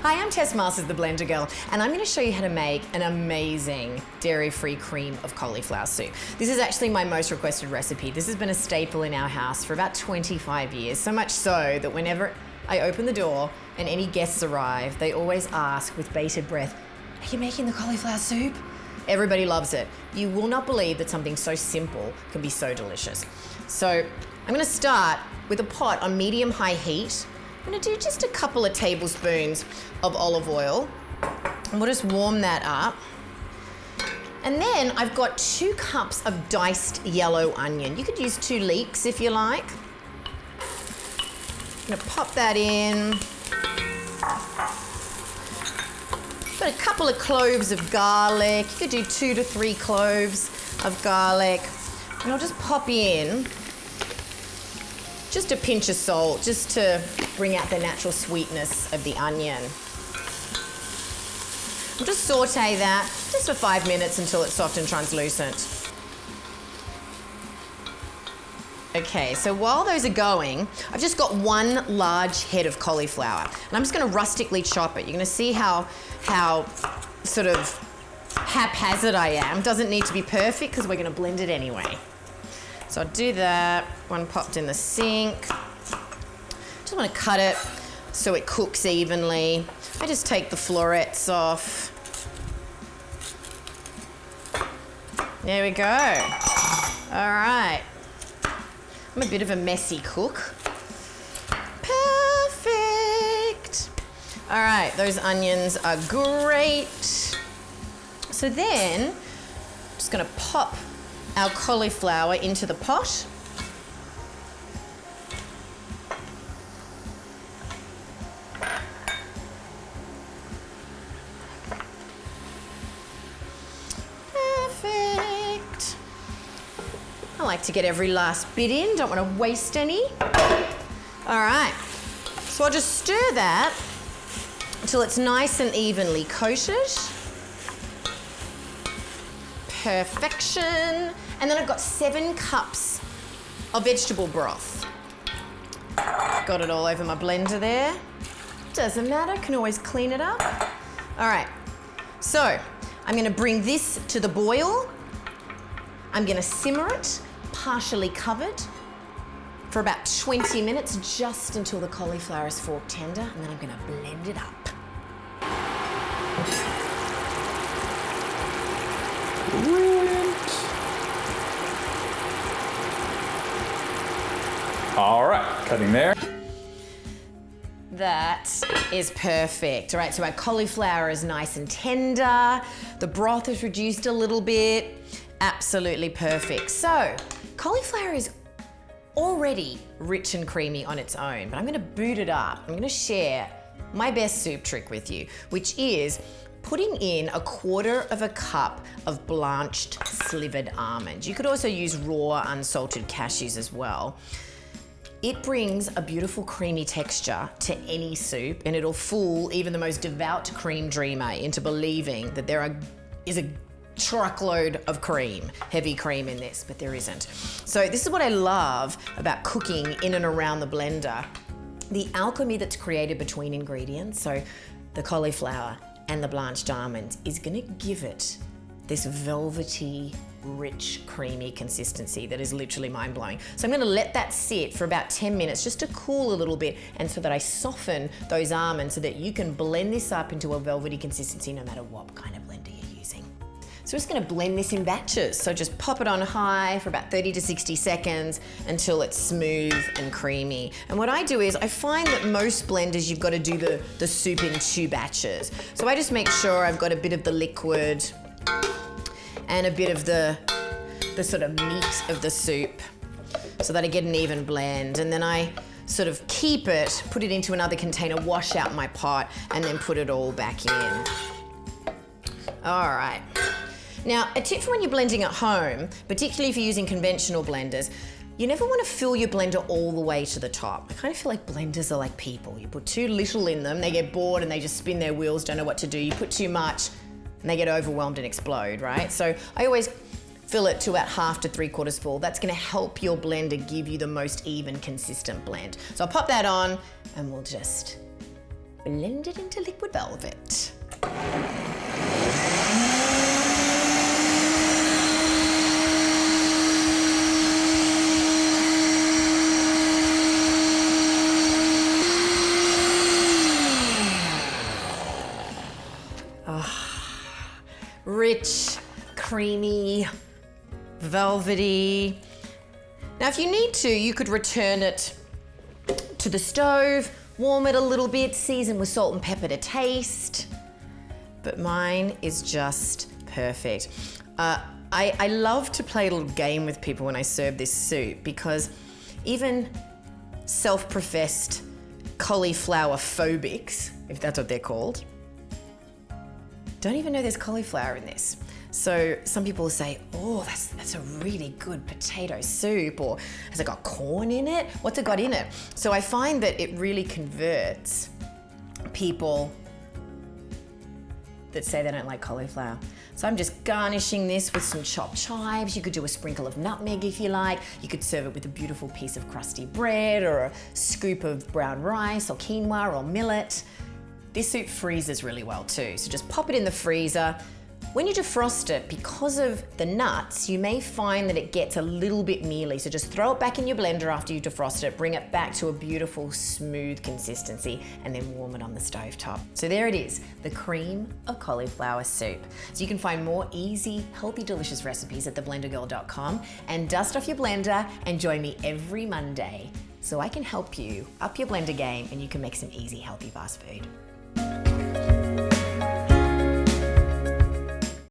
Hi, I'm Tess Masters, the Blender Girl, and I'm going to show you how to make an amazing dairy-free cream of cauliflower soup. This is actually my most requested recipe. This has been a staple in our house for about 25 years, so much so that whenever I open the door and any guests arrive, they always ask with bated breath, "Are you making the cauliflower soup?" Everybody loves it. You will not believe that something so simple can be so delicious. So I'm going to start with a pot on medium-high heat. I'm going to do just a couple of tablespoons of olive oil, and we'll just warm that up. And then I've got 2 cups of diced yellow onion. You could use 2 leeks if you like. I'm going to pop that in. Got a couple of cloves of garlic. You could do 2 to 3 cloves of garlic. And I'll just pop in just a pinch of salt, just to bring out the natural sweetness of the onion. I'll just saute that just for 5 minutes until it's soft and translucent. Okay, so while those are going, I've just got 1 large head of cauliflower, and I'm just gonna rustically chop it. You're gonna see how sort of haphazard I am. Doesn't need to be perfect because we're gonna blend it anyway. So I'll do that. 1 popped in the sink. Just want to cut it so it cooks evenly. I just take the florets off. There we go. All right. I'm a bit of a messy cook. Perfect. All right, those onions are great. So then, I'm just gonna pop our cauliflower into the pot. Perfect. I like to get every last bit in, don't want to waste any. All right, so I'll just stir that until it's nice and evenly coated. Perfection. And then I've got 7 cups of vegetable broth. Got it all over my blender there. Doesn't matter, can always clean it up. All right, so I'm gonna bring this to the boil. I'm gonna simmer it, partially covered, for about 20 minutes, just until the cauliflower is fork tender, and then I'm gonna blend it up. Brilliant. All right, cutting there. That is perfect. All right, so our cauliflower is nice and tender. The broth is reduced a little bit. Absolutely perfect. So, cauliflower is already rich and creamy on its own, but I'm gonna boot it up. I'm gonna share my best soup trick with you, which is putting in 1/4 cup of blanched slivered almonds. You could also use raw unsalted cashews as well. It brings a beautiful creamy texture to any soup, and it'll fool even the most devout cream dreamer into believing that there is a truckload of cream, heavy cream in this, but there isn't. So this is what I love about cooking in and around the blender. The alchemy that's created between ingredients, so the cauliflower and the blanched almonds, is gonna give it this velvety, rich, creamy consistency that is literally mind-blowing. So I'm gonna let that sit for about 10 minutes just to cool a little bit, and so that I soften those almonds so that you can blend this up into a velvety consistency no matter what kind of blender you're using. So we're just gonna blend this in batches. So just pop it on high for about 30 to 60 seconds until it's smooth and creamy. And what I do is, I find that most blenders, you've got to do the soup in 2 batches. So I just make sure I've got a bit of the liquid and a bit of the sort of meat of the soup, so that I get an even blend. And then I sort of keep it, put it into another container, wash out my pot, and then put it all back in. All right. Now, a tip for when you're blending at home, particularly if you're using conventional blenders, you never want to fill your blender all the way to the top. I kind of feel like blenders are like people. You put too little in them, they get bored and they just spin their wheels, don't know what to do. You put too much and they get overwhelmed and explode, right? So I always fill it to about 1/2 to 3/4 full. That's gonna help your blender give you the most even, consistent blend. So I'll pop that on and we'll just blend it into liquid velvet. Rich, creamy, velvety. Now, if you need to, you could return it to the stove, warm it a little bit, season with salt and pepper to taste. But mine is just perfect. I love to play a little game with people when I serve this soup, because even self-professed cauliflower phobics, if that's what they're called, don't even know there's cauliflower in this. So some people will say, oh, that's a really good potato soup, or has it got corn in it? What's it got in it? So I find that it really converts people that say they don't like cauliflower. So I'm just garnishing this with some chopped chives. You could do a sprinkle of nutmeg if you like. You could serve it with a beautiful piece of crusty bread, or a scoop of brown rice or quinoa or millet. This soup freezes really well too, so just pop it in the freezer. When you defrost it, because of the nuts, you may find that it gets a little bit mealy, so just throw it back in your blender after you defrost it, bring it back to a beautiful smooth consistency, and then warm it on the stovetop. So there it is, the cream of cauliflower soup. So you can find more easy, healthy, delicious recipes at theblendergirl.com, and dust off your blender and join me every Monday so I can help you up your blender game and you can make some easy, healthy fast food.